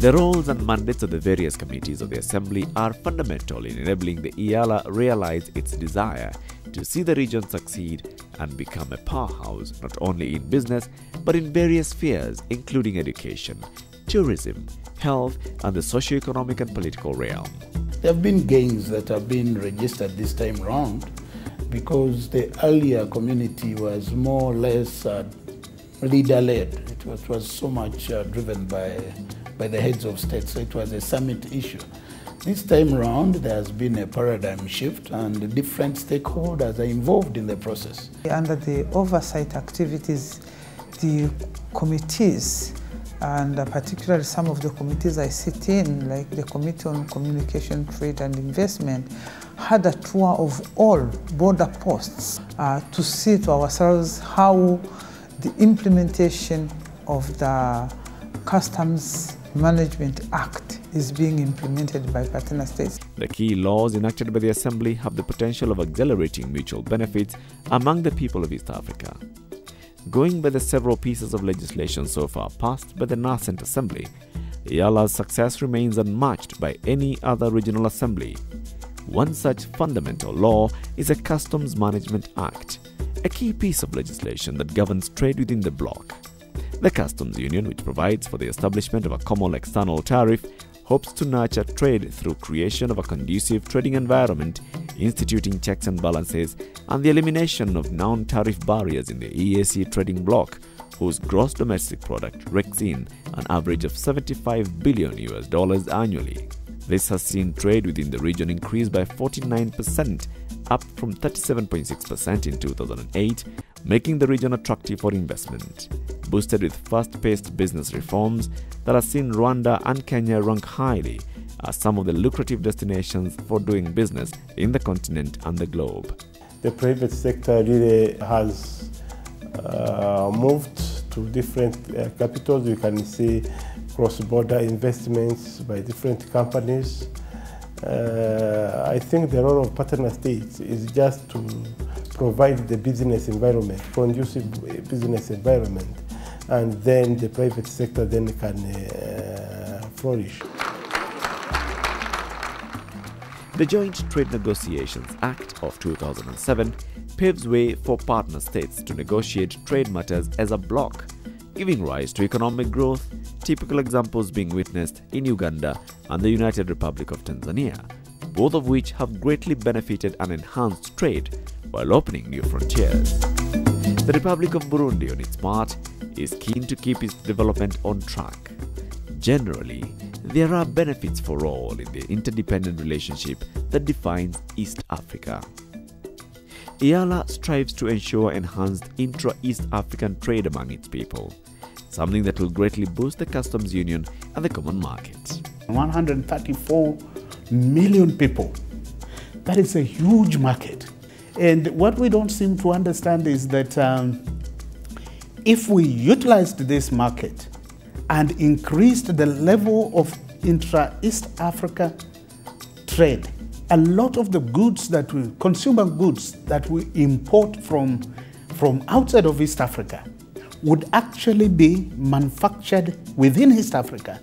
The roles and mandates of the various committees of the Assembly are fundamental in enabling the Eala realize its desire to see the region succeed and become a powerhouse not only in business but in various spheres including education, tourism, health and the socio-economic and political realm. There have been gains that have been registered this time round because the earlier community was more or less leader-led. It was so much driven by the heads of state, so it was a summit issue. This time around, there has been a paradigm shift and different stakeholders are involved in the process. Under the oversight activities, the committees, and particularly some of the committees I sit in, like the Committee on Communication, Trade and Investment, had a tour of all border posts to see to ourselves how the implementation of the Customs Management Act is being implemented by partner states. The key laws enacted by the Assembly have the potential of accelerating mutual benefits among the people of East Africa. Going by the several pieces of legislation so far passed by the nascent Assembly, Eala's success remains unmatched by any other regional assembly. One such fundamental law is a Customs Management Act, a key piece of legislation that governs trade within the bloc. The Customs Union, which provides for the establishment of a common external tariff, hopes to nurture trade through creation of a conducive trading environment, instituting checks and balances, and the elimination of non-tariff barriers in the EAC trading bloc, whose gross domestic product rakes in an average of $75 billion annually. This has seen trade within the region increase by 49%, up from 37.6% in 2008, making the region attractive for investment. Boosted with fast-paced business reforms that have seen Rwanda and Kenya rank highly as some of the lucrative destinations for doing business in the continent and the globe. The private sector really has moved to different capitals. You can see cross-border investments by different companies. I think the role of partner states is just to provide the business environment, conducive business environment, and then the private sector then can flourish. The Joint Trade Negotiations Act of 2007 paves way for partner states to negotiate trade matters as a bloc, giving rise to economic growth, typical examples being witnessed in Uganda and the United Republic of Tanzania, both of which have greatly benefited and enhanced trade while opening new frontiers. The Republic of Burundi, on its part, is keen to keep its development on track. Generally, there are benefits for all in the interdependent relationship that defines East Africa. Eala strives to ensure enhanced intra-East African trade among its people, something that will greatly boost the customs union and the common market. 134 million people. That is a huge market. And what we don't seem to understand is that if we utilized this market and increased the level of intra-East Africa trade, a lot of the goods that consumer goods that we import from outside of East Africa would actually be manufactured within East Africa.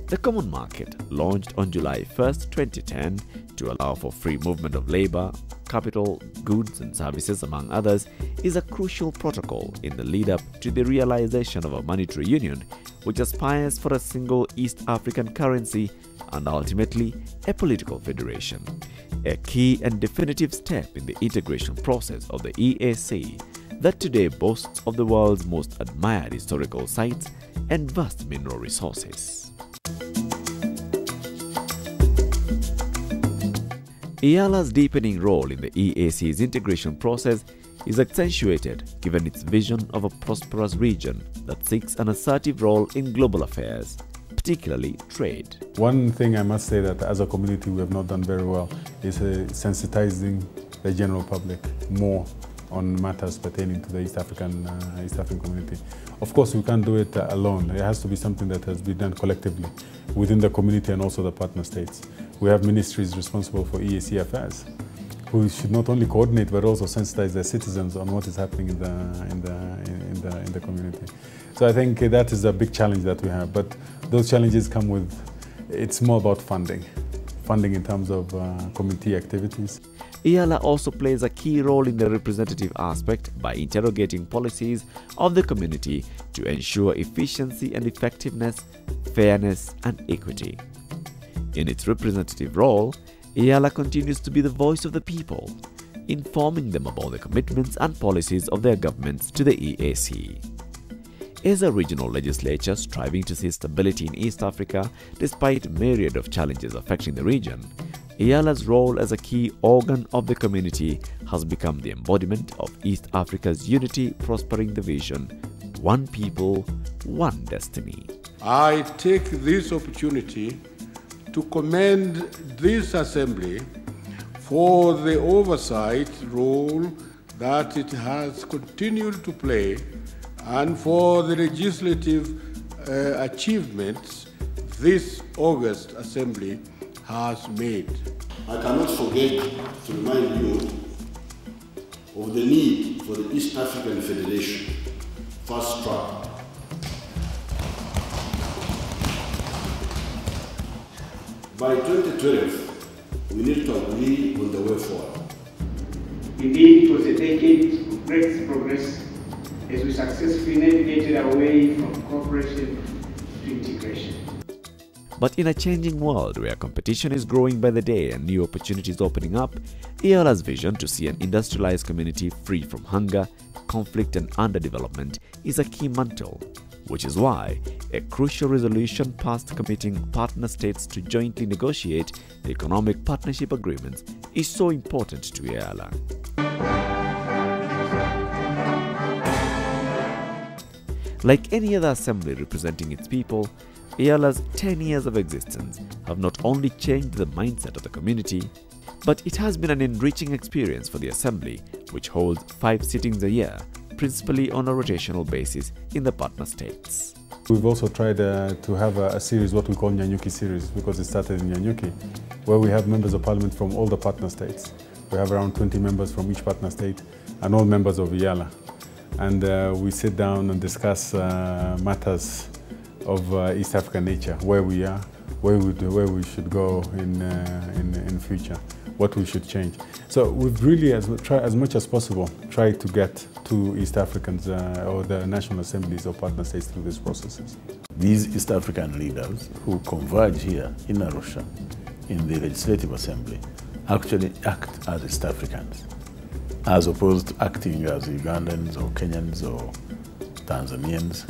The Common Market, launched on July 1, 2010, to allow for free movement of labor, capital, goods and services among others, is a crucial protocol in the lead-up to the realization of a monetary union which aspires for a single East African currency and ultimately a political federation, a key and definitive step in the integration process of the EAC that today boasts of the world's most admired historical sites and vast mineral resources. Eala's deepening role in the EAC's integration process is accentuated given its vision of a prosperous region that seeks an assertive role in global affairs, particularly trade. One thing I must say that as a community we have not done very well is sensitizing the general public more on matters pertaining to the East African community. Of course, we can't do it alone. It has to be something that has been done collectively within the community and also the partner states. We have ministries responsible for EAC affairs who should not only coordinate but also sensitize their citizens on what is happening in the community. So I think that is a big challenge that we have. But those challenges come with, it's more about funding in terms of community activities. Eala also plays a key role in the representative aspect by interrogating policies of the community to ensure efficiency and effectiveness, fairness and equity. In its representative role, Eala continues to be the voice of the people, informing them about the commitments and policies of their governments to the EAC. As a regional legislature striving to see stability in East Africa despite a myriad of challenges affecting the region, Eala's role as a key organ of the community has become the embodiment of East Africa's unity, prospering the vision, one people, one destiny. I take this opportunity to commend this Assembly for the oversight role that it has continued to play and for the legislative achievements this August Assembly has made. I cannot forget to remind you of the need for the East African Federation, fast track. By 2012, we need to agree on the way forward. Indeed, it was a decade of great progress as we successfully navigated our way from cooperation to integration. But in a changing world where competition is growing by the day and new opportunities opening up, Eala's vision to see an industrialized community free from hunger, conflict and underdevelopment is a key mantle, which is why a crucial resolution passed committing partner states to jointly negotiate the economic partnership agreements is so important to Eala. Like any other assembly representing its people, Eala's 10 years of existence have not only changed the mindset of the community, but it has been an enriching experience for the assembly, which holds 5 sittings a year, principally on a rotational basis in the partner states. We've also tried to have a series, what we call Nyanyuki series, because it started in Nyanyuki, where we have members of parliament from all the partner states. We have around 20 members from each partner state and all members of Eala. And we sit down and discuss matters of East African nature, where we are, where we should go in future, what we should change. So we've really, as much as possible, tried to get to East Africans or the national assemblies or partner states through these processes. These East African leaders who converge here in Arusha, in the Legislative Assembly, actually act as East Africans, as opposed to acting as Ugandans or Kenyans or Tanzanians.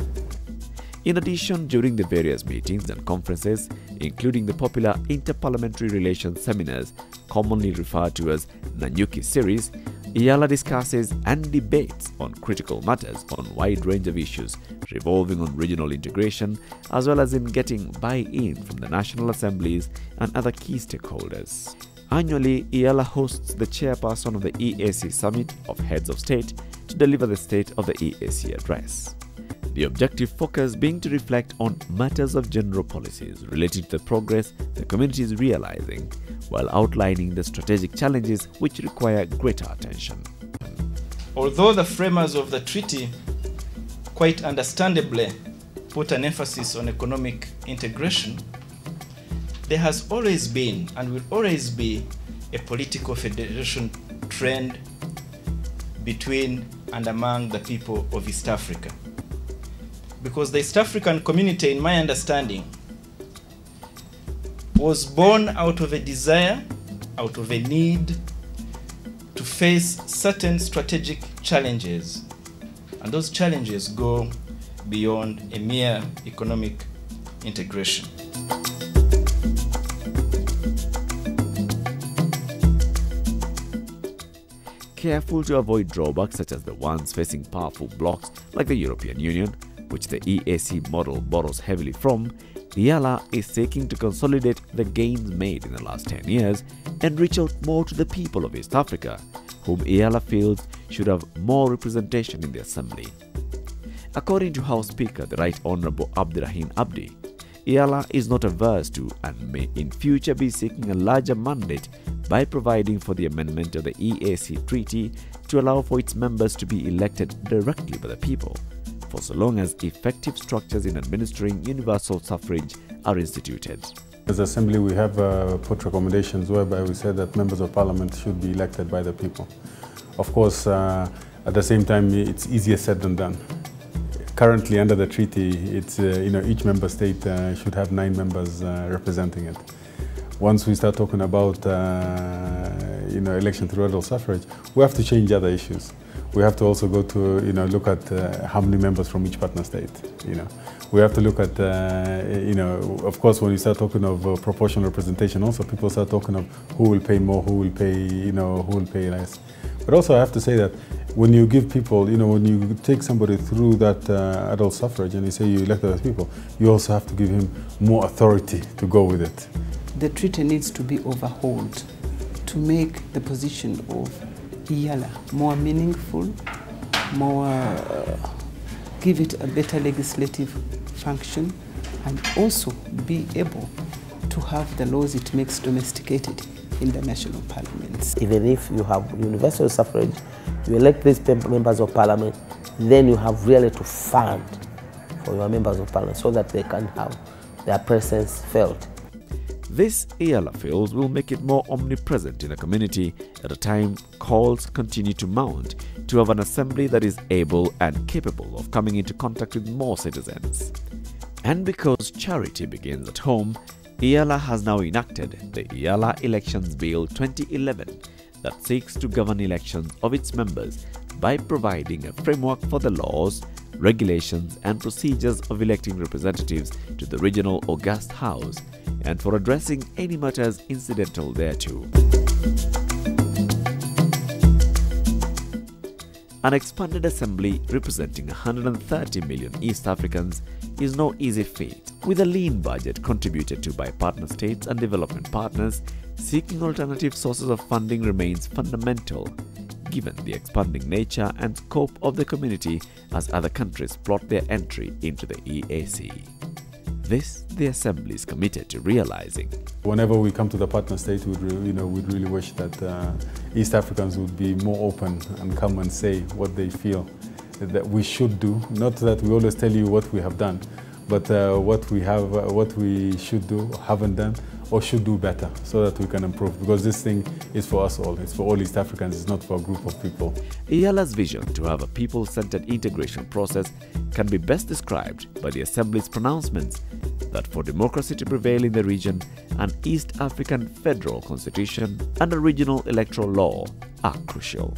In addition, during the various meetings and conferences, including the popular Interparliamentary Relations Seminars, commonly referred to as Nanyuki series, Eala discusses and debates on critical matters on a wide range of issues revolving on regional integration, as well as in getting buy-in from the national assemblies and other key stakeholders. Annually, Eala hosts the chairperson of the EAC Summit of Heads of State to deliver the State of the EAC address. The objective focus being to reflect on matters of general policies relating to the progress the community is realizing, while outlining the strategic challenges which require greater attention. Although the framers of the treaty quite understandably put an emphasis on economic integration, there has always been and will always be a political federation trend between and among the people of East Africa. Because the East African community, in my understanding, was born out of a desire, out of a need to face certain strategic challenges. And those challenges go beyond a mere economic integration. Careful to avoid drawbacks such as the ones facing powerful blocs like the European Union, which the EAC model borrows heavily from, Eala is seeking to consolidate the gains made in the last 10 years and reach out more to the people of East Africa, whom Eala feels should have more representation in the Assembly. According to House Speaker the Right Honourable Abdirahim Abdi, Eala is not averse to and may in future be seeking a larger mandate by providing for the amendment of the EAC Treaty to allow for its members to be elected directly by the people, for so long as effective structures in administering universal suffrage are instituted. As Assembly, we have put recommendations whereby we said that members of parliament should be elected by the people. Of course, at the same time, it's easier said than done. Currently, under the treaty, it's each member state should have 9 members representing it. Once we start talking about election through adult suffrage, we have to change other issues. We have to also go to look at how many members from each partner state. We have to look at of course, when you start talking of proportional representation, also people start talking of who will pay more, who will pay who will pay less. But also I have to say that when you give people, when you take somebody through that adult suffrage and you say you elect those people, you also have to give him more authority to go with it. The treaty needs to be overhauled to make the position of Eala more meaningful, give it a better legislative function, and also be able to have the laws it makes domesticated in the national parliaments. Even if you have universal suffrage, you elect these members of parliament, then you have really to fund for your members of parliament so that they can have their presence felt. This, Eala feels, will make it more omnipresent in a community at a time calls continue to mount to have an assembly that is able and capable of coming into contact with more citizens. And because charity begins at home, Eala has now enacted the Eala Elections Bill 2011 that seeks to govern elections of its members by providing a framework for the laws, regulations and procedures of electing representatives to the regional August House and for addressing any matters incidental thereto. An expanded assembly representing 130 million East Africans is no easy feat. With a lean budget contributed to by partner states and development partners, seeking alternative sources of funding remains fundamental, given the expanding nature and scope of the community as other countries plot their entry into the EAC. This, the Assembly is committed to realizing. Whenever we come to the partner state, we'd really wish that East Africans would be more open and come and say what they feel that we should do. Not that we always tell you what we have done, but what we should do, haven't done, or should do better so that we can improve. Because this thing is for us all. It's for all East Africans. It's not for a group of people. Eala's vision to have a people-centered integration process can be best described by the Assembly's pronouncements that for democracy to prevail in the region, an East African federal constitution and a regional electoral law are crucial.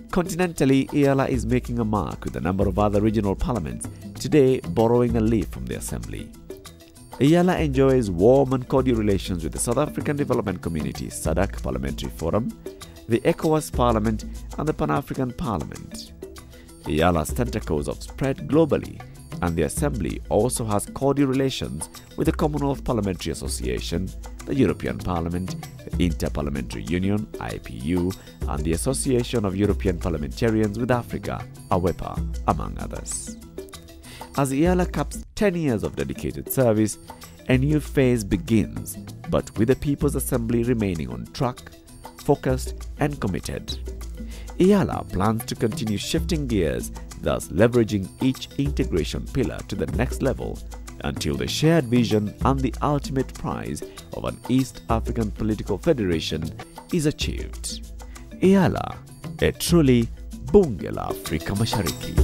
Continentally, Eala is making a mark with a number of other regional parliaments, today borrowing a leaf from the Assembly. Eala enjoys warm and cordial relations with the South African Development Community SADC Parliamentary Forum, the ECOWAS Parliament and the Pan-African Parliament. Eala's tentacles have spread globally, and the Assembly also has cordial relations with the Commonwealth Parliamentary Association, the European Parliament, the Inter-Parliamentary Union (IPU), and the Association of European Parliamentarians with Africa (AWEPA), among others. As Eala caps 10 years of dedicated service, a new phase begins, but with the People's Assembly remaining on track, focused and committed. Eala plans to continue shifting gears, thus leveraging each integration pillar to the next level until the shared vision and the ultimate prize of an East African political federation is achieved. Eala, a truly Bunge la Afrika Mashariki.